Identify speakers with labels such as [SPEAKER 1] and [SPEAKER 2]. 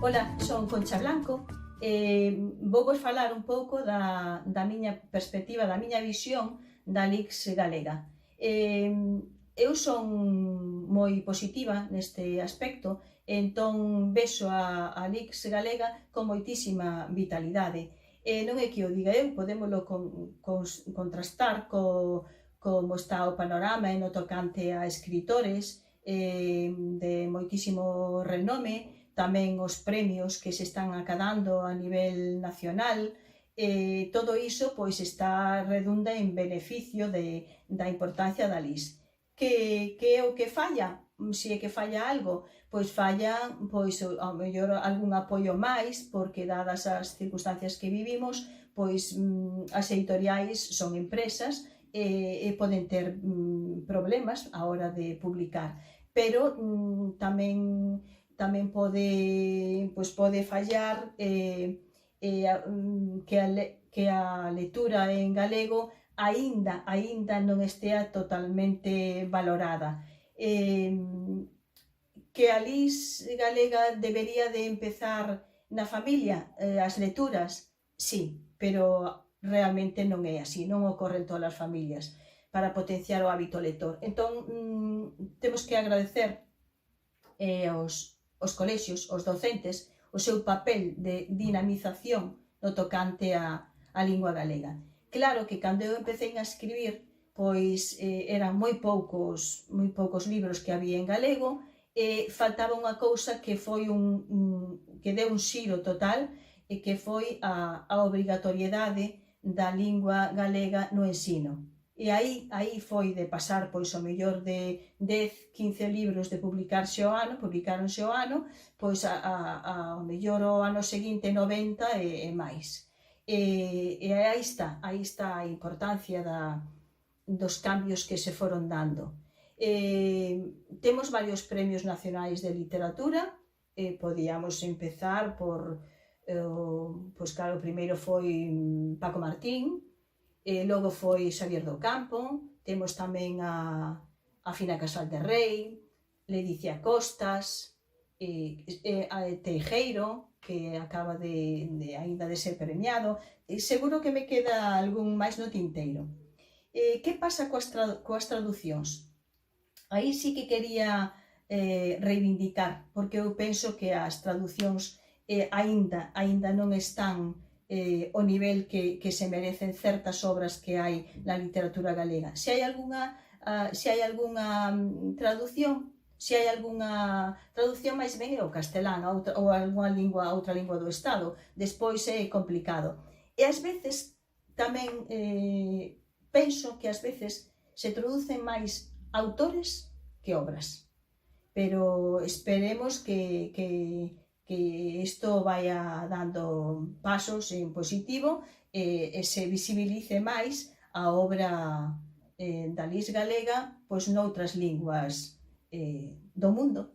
[SPEAKER 1] Ola, son Concha Blanco e vou vos falar un pouco da miña perspectiva, da miña visión da LICS galega. Eu son moi positiva neste aspecto, entón vexo a LICS galega con moitísima vitalidade. Non é que o diga eu, podémolo contrastar como está o panorama no tocante a escritores de moitísimo renome, tamén os premios que se están acadando a nivel nacional, todo iso pois está redunda en beneficio da importancia da LIS. Que é o que falla? Se é que falla algo, pois falla, pois ao mellor algún apoio máis, porque dadas as circunstancias que vivimos, pois as editoriais son empresas e poden ter problemas á hora de publicar, pero tamén pode fallar que a lectura en galego aínda non estea totalmente valorada. Que a LIS galega debería de empezar na familia as lecturas, sí, pero realmente non é así, non ocorre en todas as familias para potenciar o hábito lector. Entón, temos que agradecer aos colexios, aos docentes, o seu papel de dinamización no tocante a lingua galega. Claro que cando eu empecé a escribir, pois eran moi poucos libros que había en galego e faltaba unha cousa que foi que deu un xiro total e que foi a obrigatoriedade da lingua galega no ensino. E aí foi de pasar, pois, o mellor de 10, 15 libros de publicaronse ao ano, pois ao mellor o ano seguinte 90 e máis. E aí está a importancia dos cambios que se foron dando. Temos varios premios nacionais de literatura, podíamos empezar por, pois claro, o primeiro foi Paco Martín, logo foi Xavier do Campo, temos tamén a Fina Casal de Rei, Ledicia Costas, Teijeiro, que acaba aínda de ser premiado, seguro que me queda algún máis no tinteiro. Que pasa coas traducións? Aí sí que quería reivindicar, porque eu penso que as traducións aínda non están o nivel que se merecen certas obras que hai na literatura galega. Se hai algunha traducción, máis ben é o castelán ou outra lingua do Estado, despois é complicado. E ás veces tamén penso que ás veces se traducen máis autores que obras, pero esperemos que isto vaya dando pasos en positivo e se visibilice máis a obra da LIS galega pois noutras linguas do mundo.